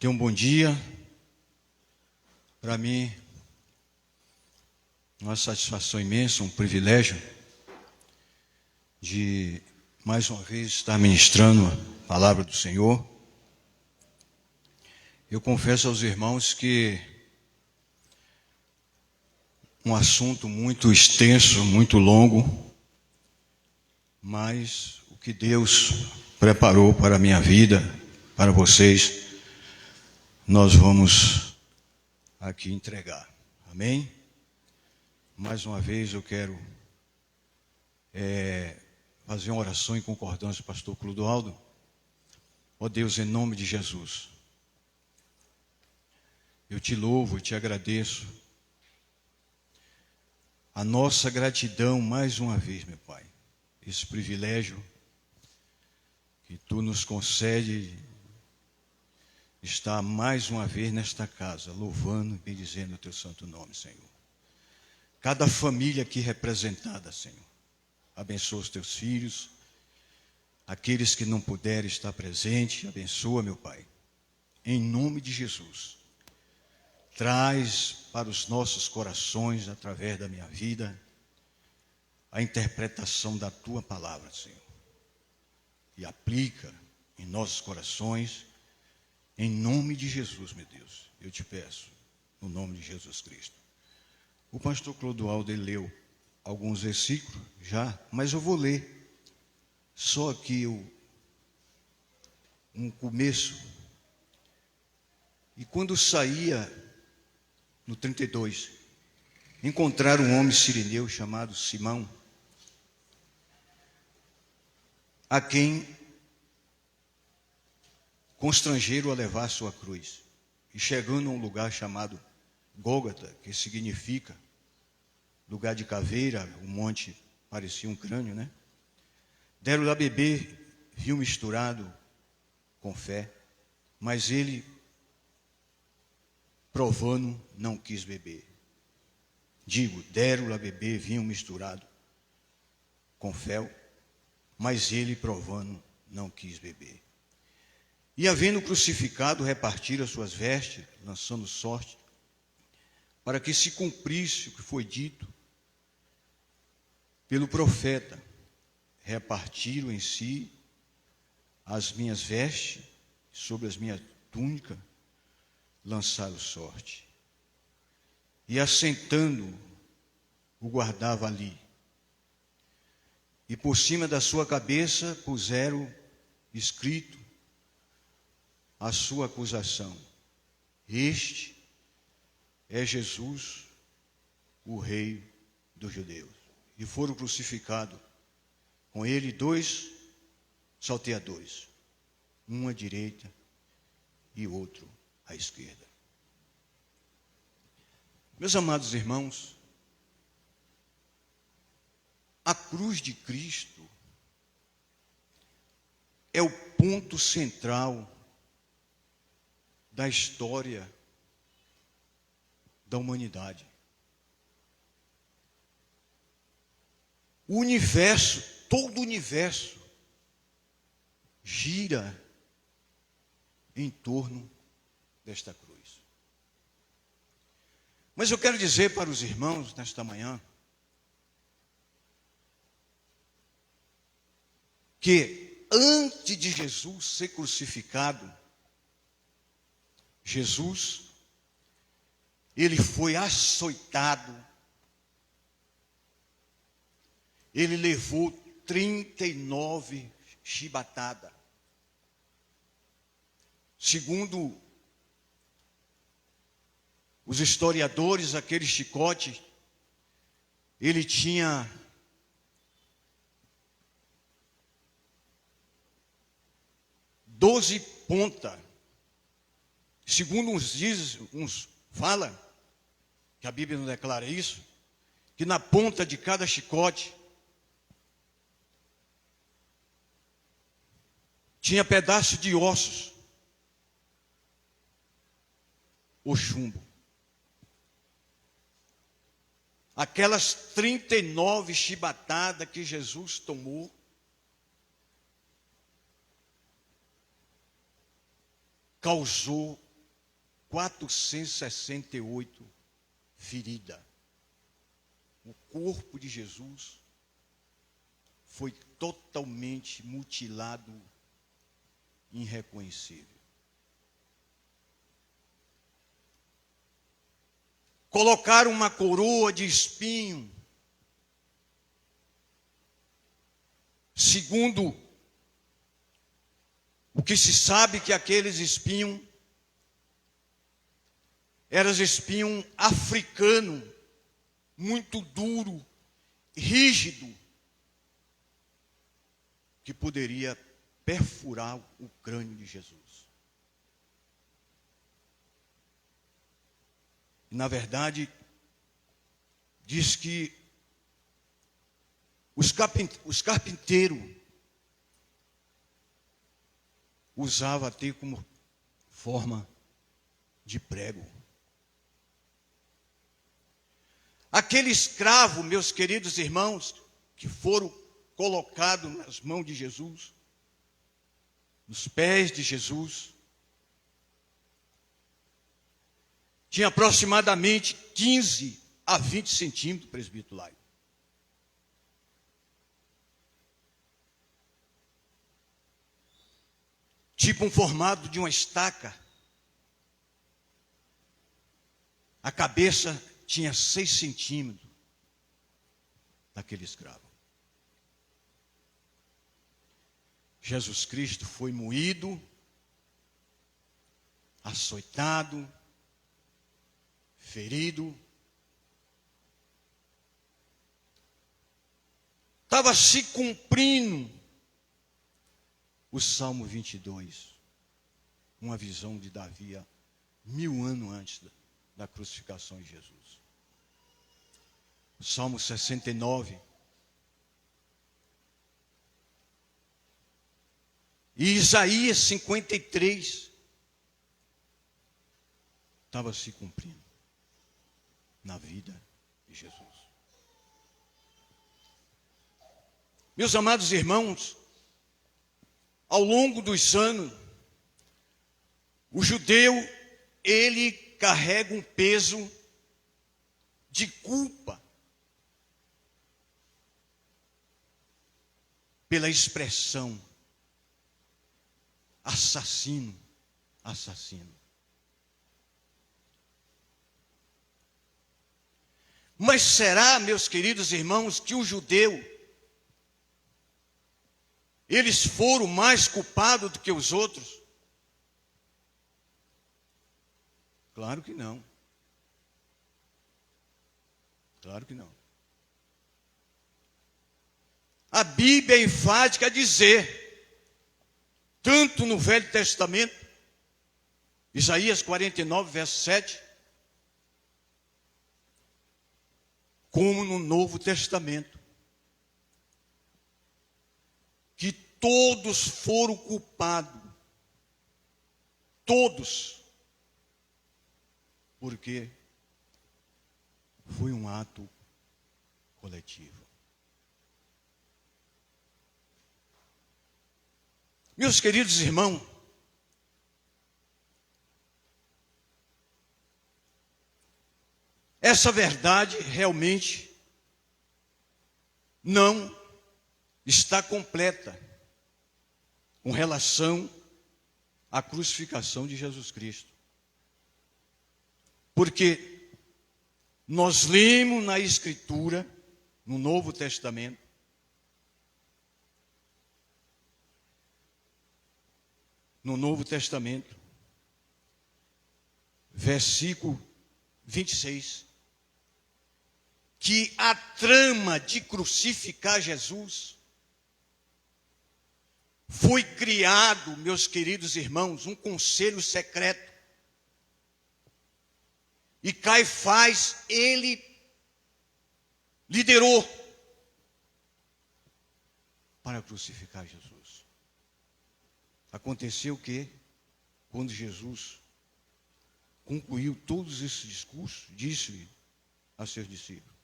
Tenha um bom dia. Para mim, uma satisfação imensa, um privilégio de mais uma vez estar ministrando a palavra do Senhor. Eu confesso aos irmãos que um assunto muito extenso, muito longo, mas o que Deus preparou para a minha vida, para vocês, nós vamos aqui entregar. Amém? Mais uma vez eu quero fazer uma oração em concordância com o pastor Clodoaldo. Ó Deus, em nome de Jesus, eu te louvo e te agradeço. A nossa gratidão mais uma vez, meu Pai, esse privilégio que Tu nos concede estar mais uma vez nesta casa, louvando e bendizendo o Teu santo nome, Senhor. Cada família aqui representada, Senhor, abençoa os Teus filhos, aqueles que não puderem estar presentes, abençoa, meu Pai, em nome de Jesus. Traz para os nossos corações, através da minha vida, a interpretação da Tua palavra, Senhor. E aplica em nossos corações, em nome de Jesus, meu Deus. Eu te peço, no nome de Jesus Cristo. O pastor Clodoaldo, ele leu alguns versículos já, mas eu vou ler só aqui um começo. E quando saía, no 32, encontraram um homem sirineu chamado Simão, a quem constrangeram a levar sua cruz. E chegando a um lugar chamado Gólgota, que significa lugar de caveira, o monte parecia um crânio, né? Deram-lhe a beber vinho misturado com fé, mas ele, provando, não quis beber. Deram-lhe a beber vinho misturado com fel, mas ele, provando, não quis beber. E havendo crucificado, repartiram as suas vestes, lançando sorte, para que se cumprisse o que foi dito pelo profeta: repartiram em si as minhas vestes, sobre as minhas túnicas lançaram sorte. E assentando, o guardava ali. E por cima da sua cabeça puseram escrito a sua acusação: este é Jesus, o Rei dos Judeus. E foram crucificados com ele 2 salteadores, um à direita e outro à esquerda. Meus amados irmãos, a cruz de Cristo é o ponto central da história da humanidade. O universo, todo o universo, gira em torno desta cruz. Mas eu quero dizer para os irmãos nesta manhã que antes de Jesus ser crucificado, Jesus, ele foi açoitado, ele levou 39 chibatadas. Segundo os historiadores, aquele chicote, ele tinha 12 pontas. Segundo uns falam, que a Bíblia não declara isso, que na ponta de cada chicote tinha pedaço de ossos, ou chumbo. Aquelas 39 chibatadas que Jesus tomou, causou 468 feridas. O corpo de Jesus foi totalmente mutilado, irreconhecível. Colocaram uma coroa de espinho, segundo o que se sabe, que aqueles espinhos eram espinhos africanos, muito duro, rígido, que poderia perfurar o crânio de Jesus. E, na verdade, diz que os carpinteiros usavam até como forma de prego. Aquele escravo, meus queridos irmãos, que foram colocados nas mãos de Jesus, nos pés de Jesus, tinha aproximadamente 15 a 20 centímetros, presbítero Laio. Tipo um formato de uma estaca. A cabeça tinha 6 centímetros daquele escravo. Jesus Cristo foi moído, açoitado, ferido. Estava se cumprindo o Salmo 22, uma visão de Davi há 1000 anos antes da crucificação de Jesus. O Salmo 69. E Isaías 53 estava se cumprindo na vida de Jesus. Meus amados irmãos, ao longo dos anos, o judeu, ele carrega um peso de culpa pela expressão assassino, assassino. Mas será, meus queridos irmãos, que o judeu, eles foram mais culpados do que os outros? Claro que não. Claro que não. A Bíblia é enfática a dizer, tanto no Velho Testamento, Isaías 49, verso 7, como no Novo Testamento, que todos foram culpados, todos, porque foi um ato coletivo. Meus queridos irmãos, essa verdade realmente não está completa com relação à crucificação de Jesus Cristo. Porque nós lemos na Escritura, no Novo Testamento, versículo 26, que a trama de crucificar Jesus foi criado, meus queridos irmãos, um conselho secreto. E Caifás, ele liderou para crucificar Jesus. Aconteceu que, quando Jesus concluiu todos esses discursos, disse a seus discípulos: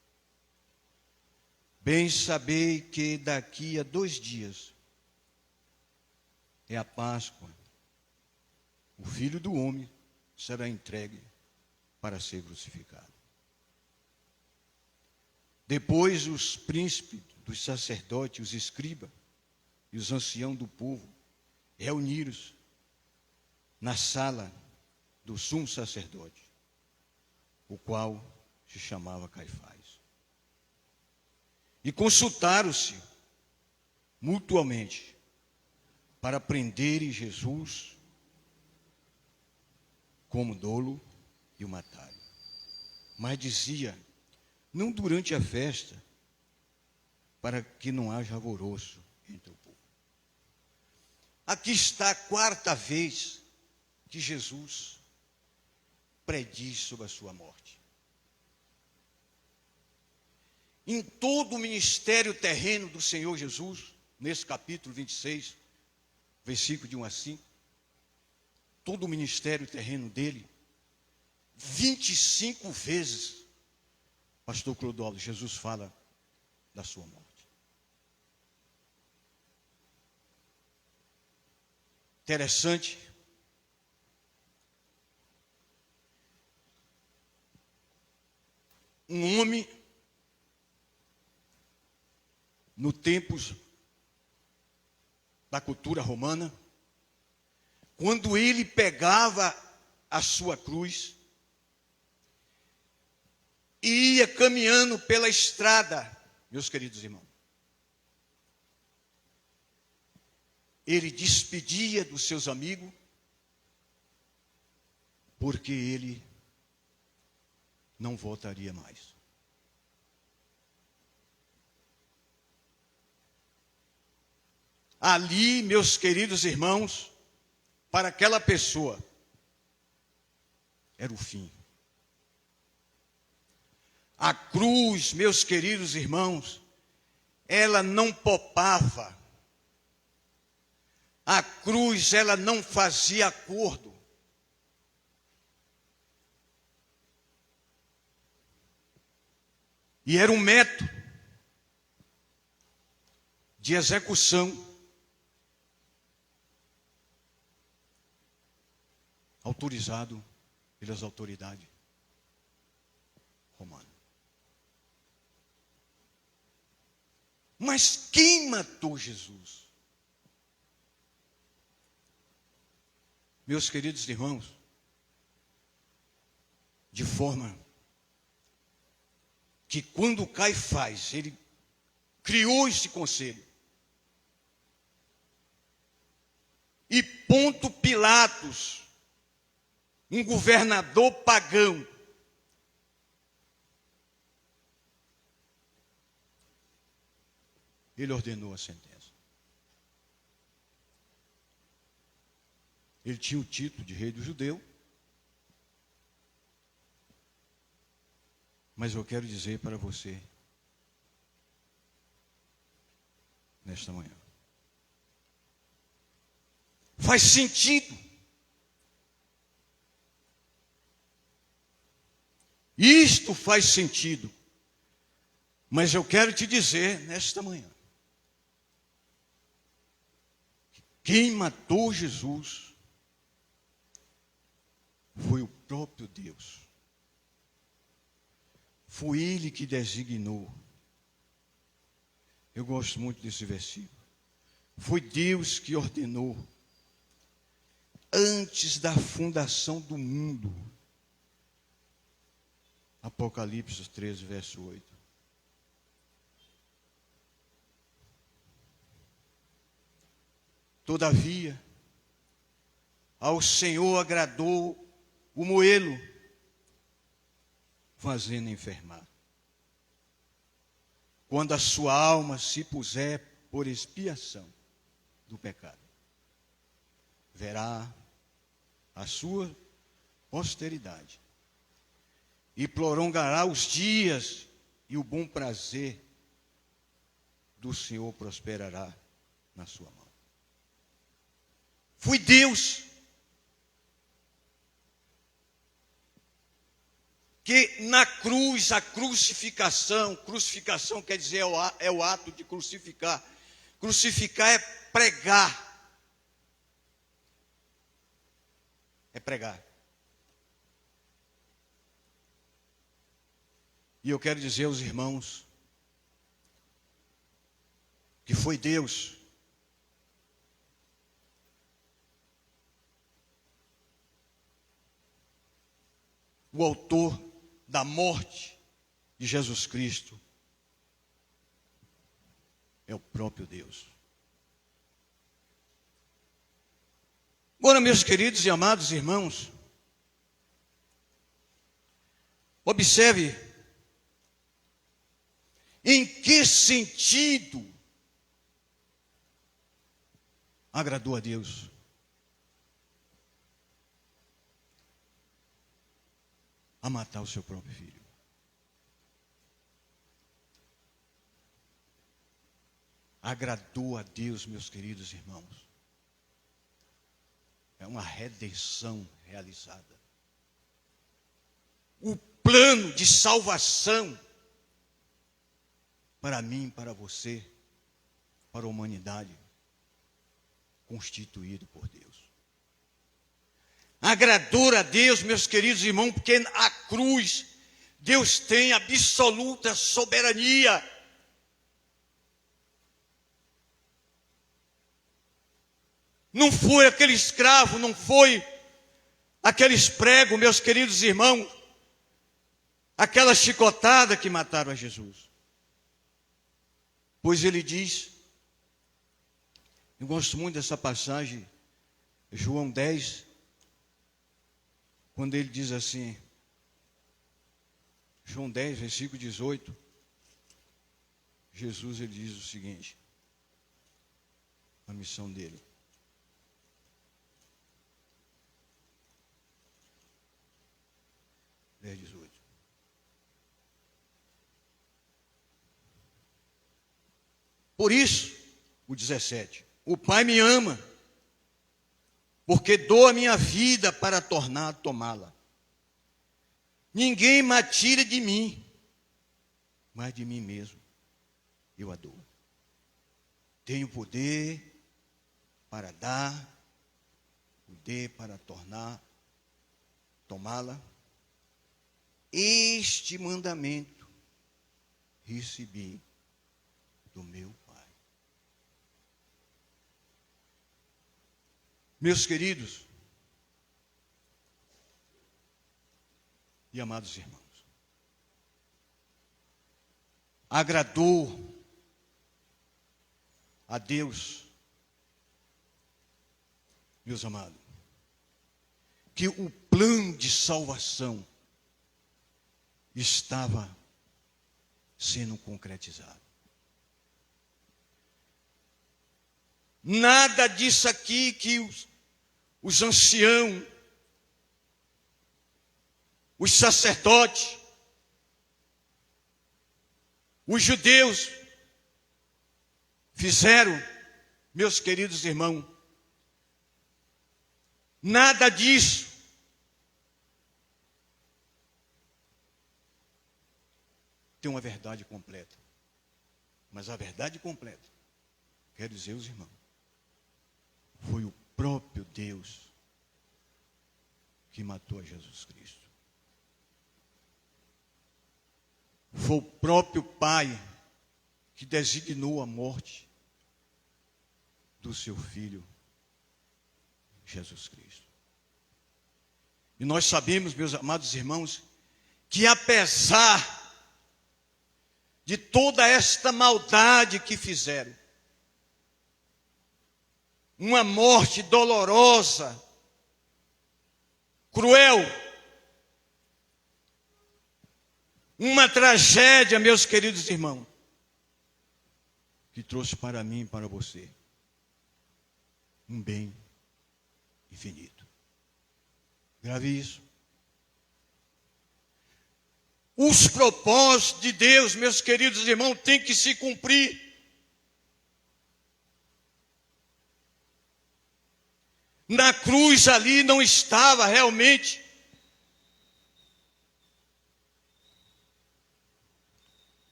bem sabei que daqui a 2 dias é a Páscoa. O Filho do Homem será entregue para ser crucificado. Depois os príncipes dos sacerdotes, os escribas e os anciãos do povo reuniram-se na sala do sumo sacerdote, o qual se chamava Caifás. E consultaram-se mutuamente para prenderem Jesus como dolo e o matarem. Mas dizia, não durante a festa, para que não haja alvoroço entre o povo. Aqui está a quarta vez que Jesus prediz sobre a sua morte. Em todo o ministério terreno do Senhor Jesus, nesse capítulo 26, versículo de 1 a 5, todo o ministério terreno dele, 25 vezes, pastor Clodoaldo, Jesus fala da sua morte. Interessante. Um homem, no tempo da cultura romana, quando ele pegava a sua cruz e ia caminhando pela estrada, meus queridos irmãos, ele despedia dos seus amigos, porque ele não voltaria mais. Ali, meus queridos irmãos, para aquela pessoa, era o fim. A cruz, meus queridos irmãos, ela não poupava. A cruz, ela não fazia acordo. E era um método de execução autorizado pelas autoridades romanas. Mas quem matou Jesus? Meus queridos irmãos, de forma que quando Caifás, ele criou esse conselho, e Ponto Pilatos, um governador pagão, ele ordenou a sentença. Ele tinha o título de rei do judeu, mas eu quero dizer para você, nesta manhã, faz sentido. Isto faz sentido. Mas eu quero te dizer nesta manhã, quem matou Jesus foi o próprio Deus. Foi Ele que designou. Eu gosto muito desse versículo. Foi Deus que ordenou, antes da fundação do mundo. Apocalipse 13, verso 8. Todavia, ao Senhor agradou o moê-lo, fazendo enfermar. Quando a sua alma se puser por expiação do pecado, verá a sua posteridade e prolongará os dias, e o bom prazer do Senhor prosperará na sua mão. Foi Deus que na cruz, a crucificação quer dizer é o ato de crucificar. Crucificar é pregar. É pregar. E eu quero dizer aos irmãos que foi Deus o autor da morte de Jesus Cristo. É o próprio Deus. Agora, meus queridos e amados irmãos, observe em que sentido agradou a Deus. A matar o seu próprio filho. Agradou a Deus, meus queridos irmãos. É uma redenção realizada. O plano de salvação para mim, para você, para a humanidade, constituído por Deus. Agradou a Deus, meus queridos irmãos, porque a cruz, Deus tem absoluta soberania. Não foi aquele escravo, não foi aqueles pregos, meus queridos irmãos, aquela chicotada que mataram a Jesus. Pois ele diz, eu gosto muito dessa passagem, João 10, quando ele diz assim, João 10, versículo 18, Jesus ele diz o seguinte, a missão dele. Por isso, o 17, o Pai me ama, porque dou a minha vida para tornar a tomá-la. Ninguém me tira de mim, mas de mim mesmo eu a dou. Tenho poder para dar, poder para tornar, tomá-la. Este mandamento recebi do meu Pai. Meus queridos e amados irmãos, agradou a Deus, meus amados, que o plano de salvação estava sendo concretizado. Nada disso aqui que os anciãos, os sacerdotes, os judeus fizeram, meus queridos irmãos, nada disso tem uma verdade completa. Mas a verdade completa, quero dizer aos irmãos, foi o próprio Deus que matou a Jesus Cristo. Foi o próprio Pai que designou a morte do seu Filho, Jesus Cristo. E nós sabemos, meus amados irmãos, que apesar de toda esta maldade que fizeram, uma morte dolorosa, cruel, uma tragédia, meus queridos irmãos, que trouxe para mim e para você um bem infinito. Grave isso. Os propósitos de Deus, meus queridos irmãos, têm que se cumprir. Na cruz ali não estava realmente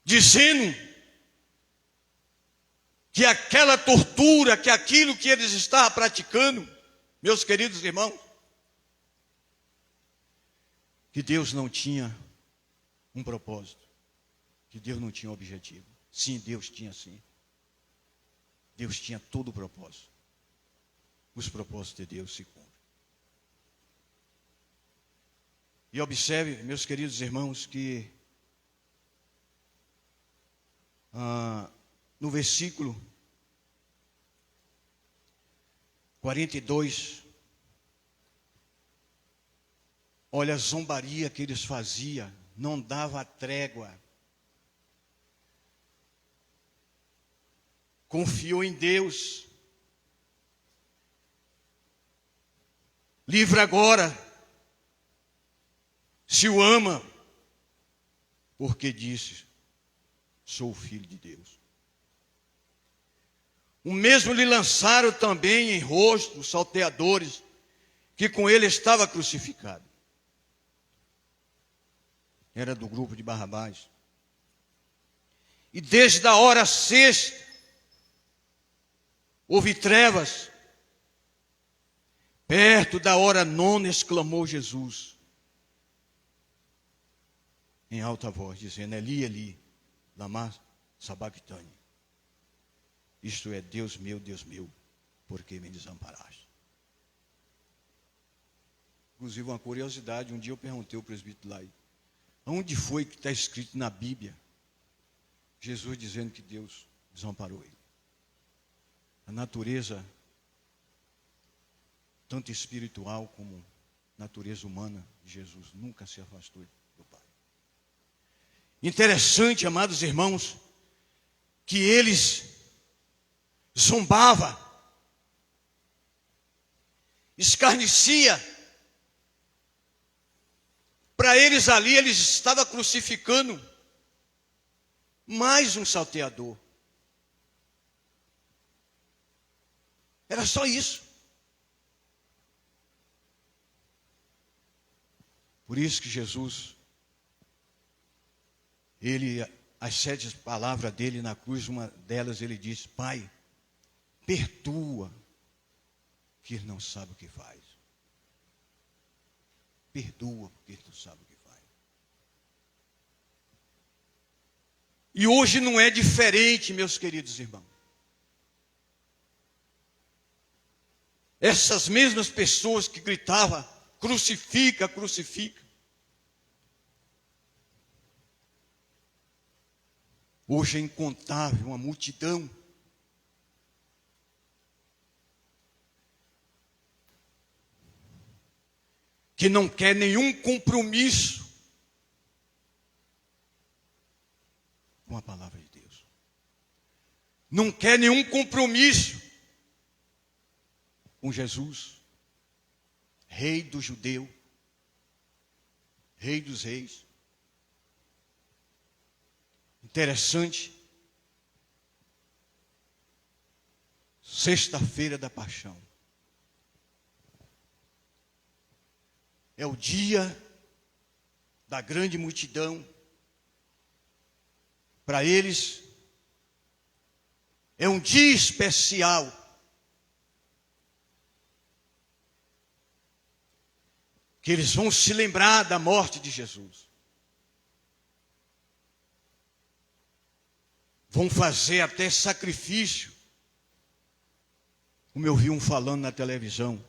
dizendo que aquela tortura, que aquilo que eles estavam praticando, meus queridos irmãos, que Deus não tinha um propósito, que Deus não tinha objetivo. Sim, Deus tinha sim. Deus tinha todo o propósito. Os propósitos de Deus se cumprem. E observe, meus queridos irmãos, que no versículo 42, olha a zombaria que eles faziam, não dava trégua. Confiou em Deus. Livra agora, se o ama, porque disse, sou o Filho de Deus. O mesmo lhe lançaram também em rosto os salteadores, que com ele estava crucificado. Era do grupo de Barrabás. E desde a hora sexta, houve trevas. Perto da hora nona, exclamou Jesus, em alta voz, dizendo, Eli, Eli, lama sabactani. Isto é, Deus meu, por que me desamparaste? Inclusive, uma curiosidade, um dia eu perguntei ao presbítero lá, onde foi que está escrito na Bíblia, Jesus dizendo que Deus desamparou ele? A natureza, tanto espiritual como natureza humana de Jesus, nunca se afastou do Pai. Interessante, amados irmãos, que eles zombavam, escarnecia. Para eles ali, eles estavam crucificando mais um salteador. Era só isso. Por isso que Jesus, as 7 palavras dele na cruz, uma delas ele diz, Pai, perdoa, que ele não sabe o que faz. Perdoa, porque ele não sabe o que faz. E hoje não é diferente, meus queridos irmãos. Essas mesmas pessoas que gritavam, crucifica, crucifica. Hoje é incontável, uma multidão. Que não quer nenhum compromisso com a palavra de Deus. Não quer nenhum compromisso com Jesus, Rei do judeu, Rei dos reis. Interessante. Sexta-feira da Paixão. É o dia da grande multidão. Para eles, é um dia especial. Que eles vão se lembrar da morte de Jesus. Vão fazer até sacrifício. Como eu vi um falando na televisão.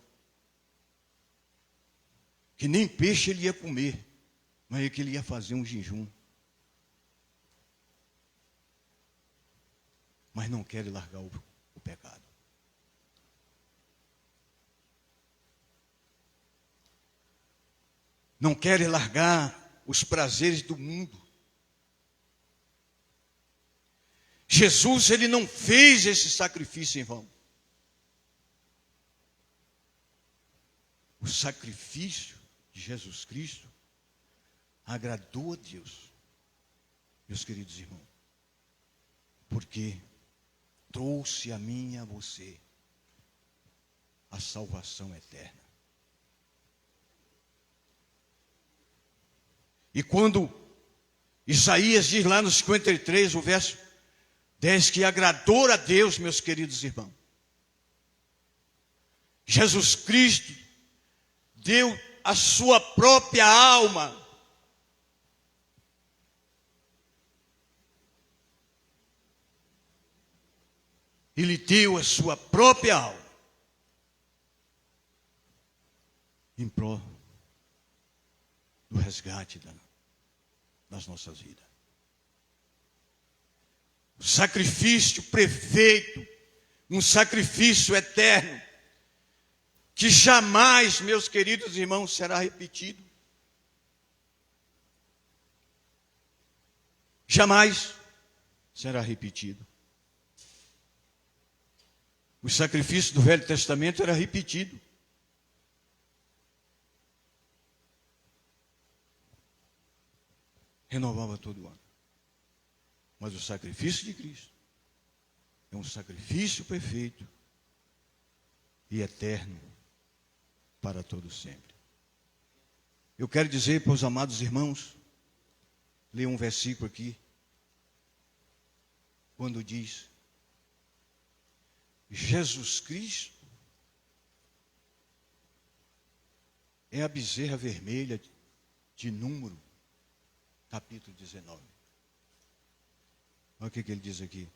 Que nem peixe ele ia comer, mas é que ele ia fazer um jejum. Mas não quer largar o pecado. Não quer largar os prazeres do mundo. Jesus, ele não fez esse sacrifício em vão. O sacrifício de Jesus Cristo agradou a Deus, meus queridos irmãos, porque trouxe a mim e a você a salvação eterna. E quando Isaías diz lá no 53, o verso 10, que agradou a Deus, meus queridos irmãos, Jesus Cristo deu a sua própria alma Ele deu a sua própria alma em prol do resgate das nossas vidas. O sacrifício perfeito, um sacrifício eterno, que jamais, meus queridos irmãos, será repetido. Jamais será repetido. O sacrifício do Velho Testamento era repetido. Renovava todo ano. Mas o sacrifício de Cristo é um sacrifício perfeito e eterno para todo sempre. Eu quero dizer para os amados irmãos, ler um versículo aqui, quando diz: Jesus Cristo é a bezerra vermelha de Número, capítulo 19. Olha o que ele diz aqui.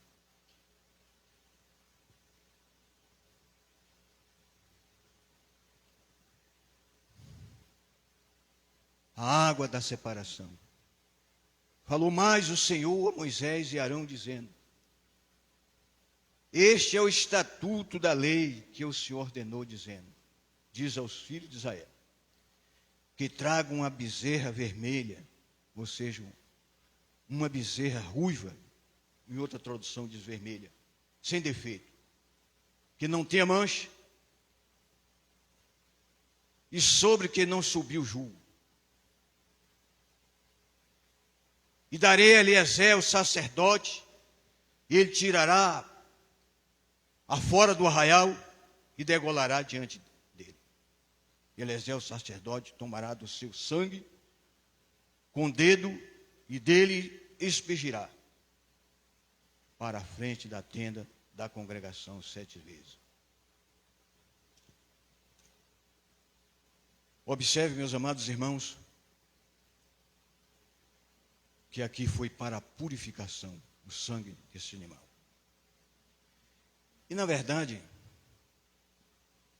A água da separação. Falou mais o Senhor a Moisés e Arão, dizendo: este é o estatuto da lei que o Senhor ordenou, dizendo: diz aos filhos de Israel, que tragam uma bezerra vermelha, ou seja, uma bezerra ruiva, em outra tradução diz vermelha, sem defeito, que não tenha mancha, e sobre que não subiu julgo. E darei a Eliezer, o sacerdote, e ele tirará afora do arraial e degolará diante dele. Eliezer, o sacerdote, tomará do seu sangue com o dedo e dele expingirá para a frente da tenda da congregação 7 vezes. Observe, meus amados irmãos, que aqui foi para a purificação do sangue desse animal. E na verdade,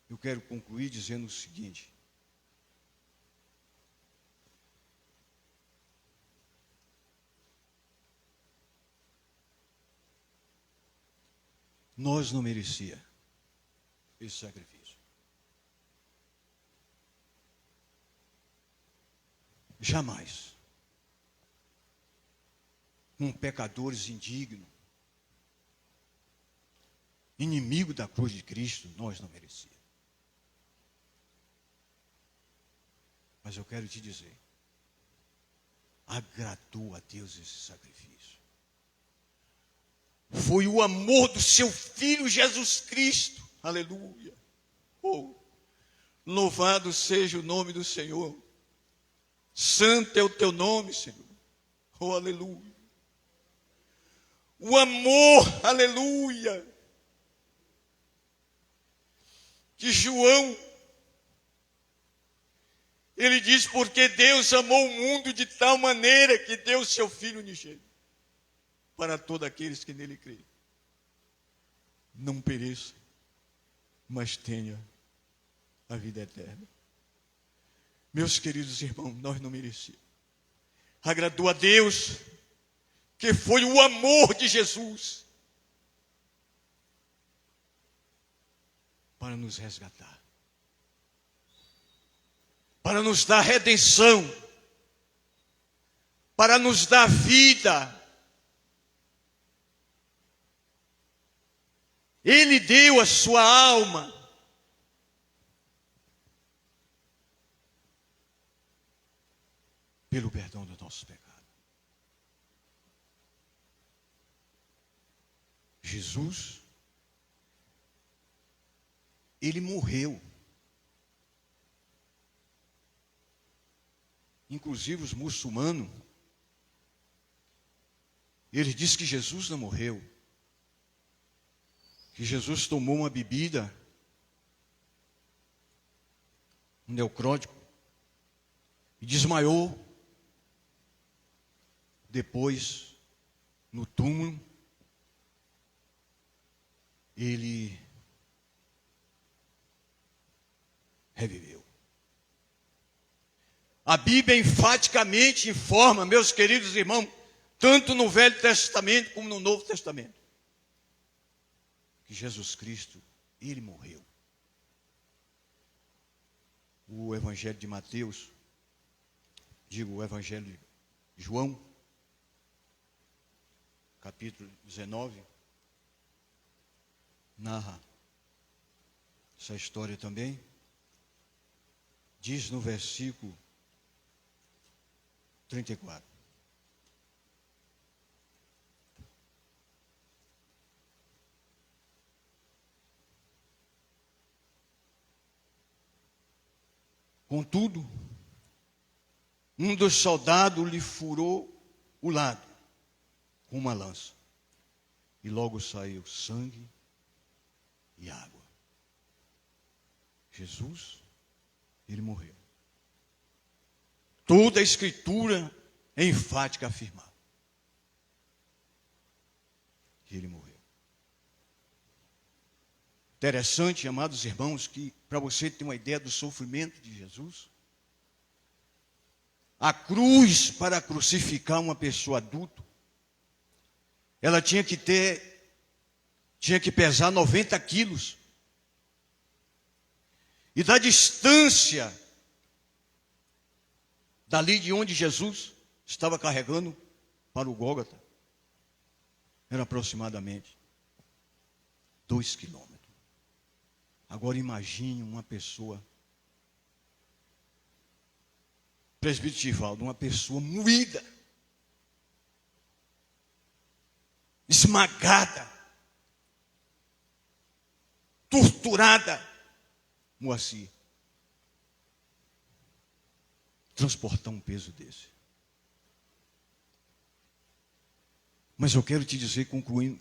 eu quero concluir dizendo o seguinte: nós não merecíamos esse sacrifício. Jamais. Com pecadores indignos, inimigo da cruz de Cristo, nós não merecíamos. Mas eu quero te dizer, agradou a Deus esse sacrifício. Foi o amor do seu Filho Jesus Cristo. Aleluia. Oh, louvado seja o nome do Senhor. Santo é o teu nome, Senhor. Oh, aleluia. O amor, aleluia, que João, ele diz: porque Deus amou o mundo de tal maneira que deu o seu Filho unigênito para todos aqueles que nele creem. Não pereça, mas tenha a vida eterna. Meus queridos irmãos, nós não merecíamos. Agradou a Deus, que foi o amor de Jesus para nos resgatar, para nos dar redenção, para nos dar vida. Ele deu a sua alma pelo perdão dos nossos pecados. Jesus, ele morreu. Inclusive os muçulmanos, eles dizem que Jesus não morreu. Que Jesus tomou uma bebida, um necrótico, e desmaiou. Depois, no túmulo, ele reviveu. A Bíblia enfaticamente informa, meus queridos irmãos, tanto no Velho Testamento como no Novo Testamento, que Jesus Cristo, ele morreu. O Evangelho de Mateus, o Evangelho de João, capítulo 19, narra essa história também. Diz no versículo 34. Contudo, um dos soldados lhe furou o lado com uma lança, e logo saiu sangue e água. Jesus, ele morreu. Toda a Escritura é enfática a afirmar que ele morreu. Interessante, amados irmãos, que para você ter uma ideia do sofrimento de Jesus, a cruz para crucificar uma pessoa adulta, ela tinha que pesar 90 quilos. E da distância dali de onde Jesus estava carregando para o Gólgota, era aproximadamente 2 quilômetros. Agora imagine uma pessoa, presbítero Tivaldo, uma pessoa moída, esmagada, torturada, Moacir, transportar um peso desse. Mas eu quero te dizer, concluindo,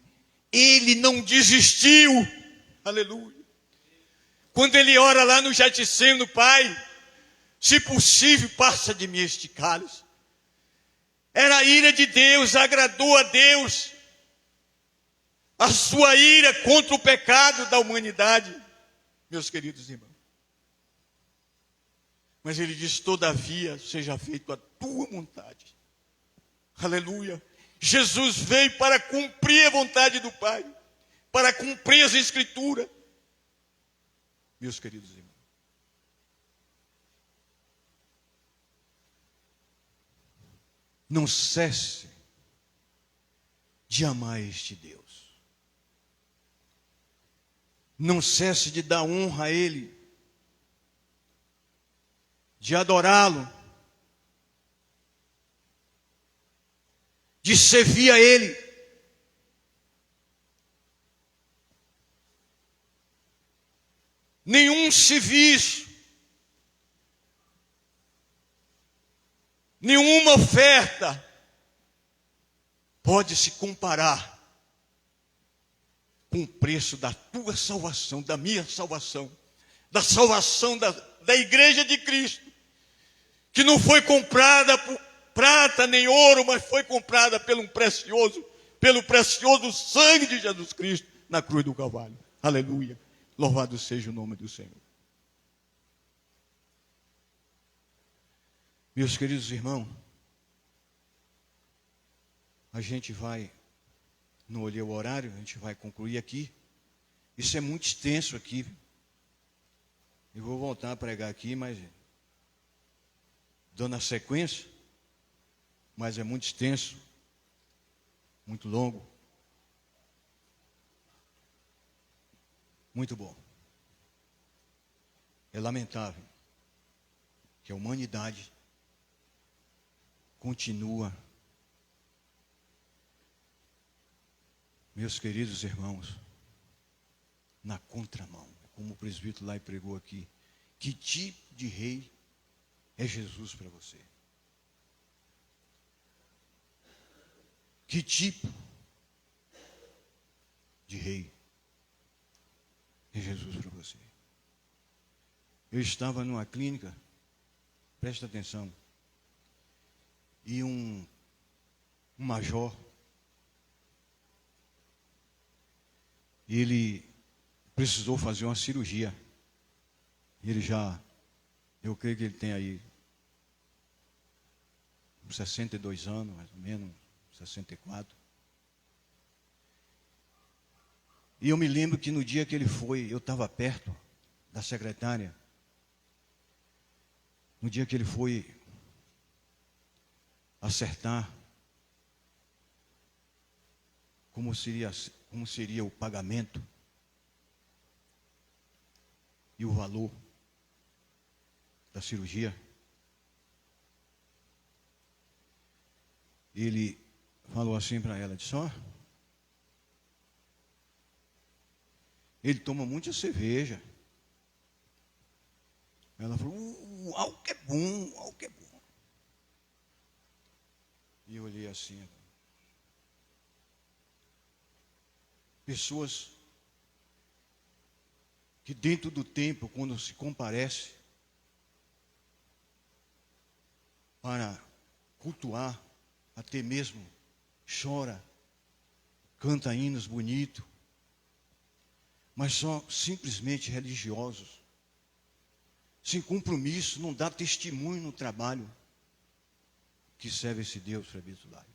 ele não desistiu, aleluia. Quando ele ora lá no Getsemane, Pai, se possível, passa de mim este cálice. Era a ira de Deus, agradou a Deus, a sua ira contra o pecado da humanidade, meus queridos irmãos. Mas ele diz, todavia, seja feito a tua vontade. Aleluia. Jesus veio para cumprir a vontade do Pai, para cumprir as Escrituras. Meus queridos irmãos, não cesse de amar este Deus. Não cesse de dar honra a Ele, de adorá-lo, de servir a Ele. Nenhum serviço, nenhuma oferta pode se comparar com o preço da tua salvação, da minha salvação, da salvação da igreja de Cristo, que não foi comprada por prata nem ouro, mas foi comprada pelo precioso sangue de Jesus Cristo na cruz do Calvário. Aleluia. Louvado seja o nome do Senhor. Meus queridos irmãos, a gente vai, não olhei o horário, a gente vai concluir aqui. Isso é muito extenso aqui. Eu vou voltar a pregar aqui, mas dando a sequência, mas é muito extenso, muito longo. Muito bom. É lamentável que a humanidade continua, meus queridos irmãos, na contramão. Como o presbítero lá pregou aqui. Que tipo de rei é Jesus para você? Que tipo de rei é Jesus para você? Eu estava numa clínica, presta atenção, e um major, ele precisou fazer uma cirurgia. Ele já, eu creio que ele tem aí 62 anos, mais ou menos, 64. E eu me lembro que no dia que ele foi, eu estava perto da secretária. No dia que ele foi acertar como seria o pagamento e o valor da cirurgia, ele falou assim para ela, disse, ó, ele toma muita cerveja. Ela falou, álcool é bom, álcool é bom. E eu olhei assim. Pessoas que dentro do tempo, quando se comparece para cultuar, até mesmo chora, canta hinos bonitos, mas só simplesmente religiosos, sem compromisso, não dá testemunho no trabalho que serve esse Deus presbiteriano.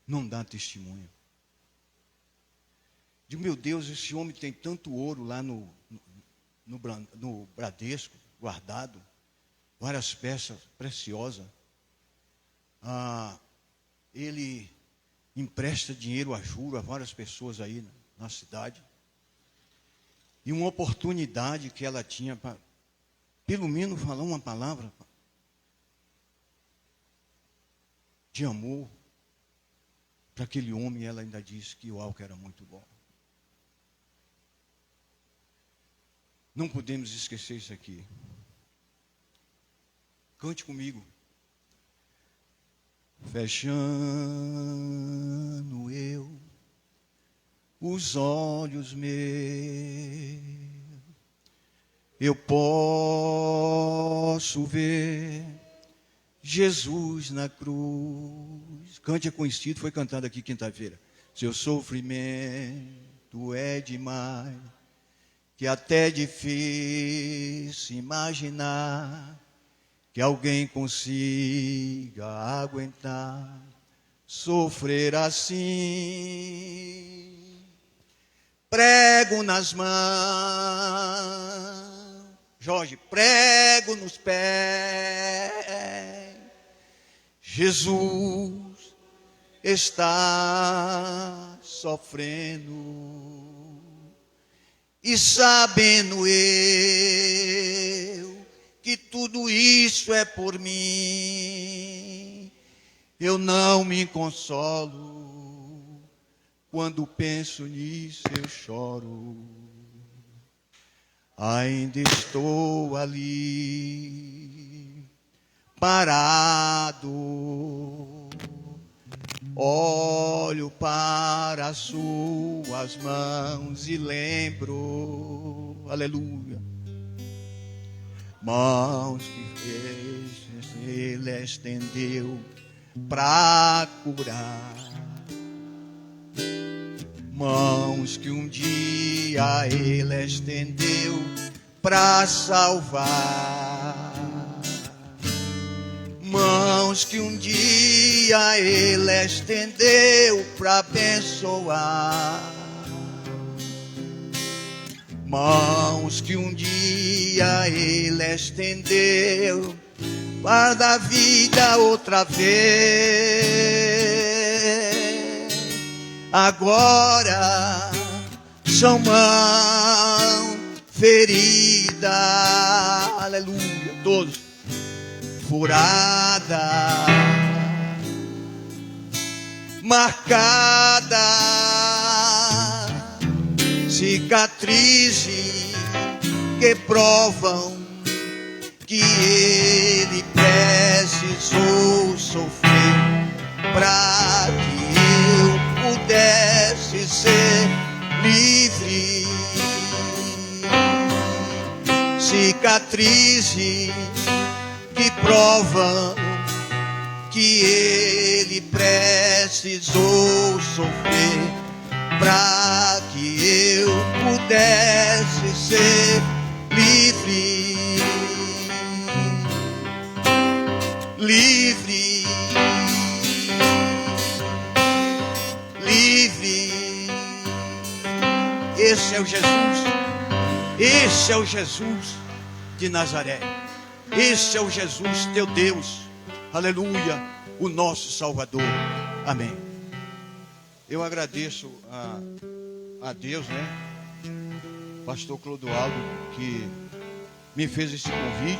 Não dá testemunho. Digo, meu Deus, esse homem tem tanto ouro lá no Bradesco, guardado, várias peças preciosas. Ele empresta dinheiro a juros a várias pessoas aí na cidade. E uma oportunidade que ela tinha para, pelo menos, falar uma palavra de amor para aquele homem, ela ainda disse que o álcool era muito bom. Não podemos esquecer isso aqui. Cante comigo. Fechando eu os olhos meus, eu posso ver Jesus na cruz. Cante é conhecido, foi cantado aqui quinta-feira. Seu sofrimento é demais, que até é difícil imaginar que alguém consiga aguentar, sofrer assim. Prego nas mãos, Jorge, prego nos pés. Jesus está sofrendo, e sabendo eu que tudo isso é por mim, eu não me consolo. Quando penso nisso eu choro. Ainda estou ali, parado, olho para as suas mãos e lembro, aleluia, mãos que ele estendeu para curar, mãos que um dia ele estendeu para salvar, mãos que um dia ele estendeu para abençoar, mãos que um dia ele estendeu para dar vida outra vez. Agora são mãos feridas, aleluia, todos, furada, marcada, cicatrizes que provam que ele precisou sofrer para que eu pudesse ser livre. Cicatrizes que provam que que ele precisou sofrer para que eu pudesse ser livre, livre, livre. Esse é o Jesus, esse é o Jesus de Nazaré, esse é o Jesus teu Deus, aleluia, o nosso Salvador, amém. Eu agradeço a Deus, né, pastor Clodoaldo, que me fez esse convite.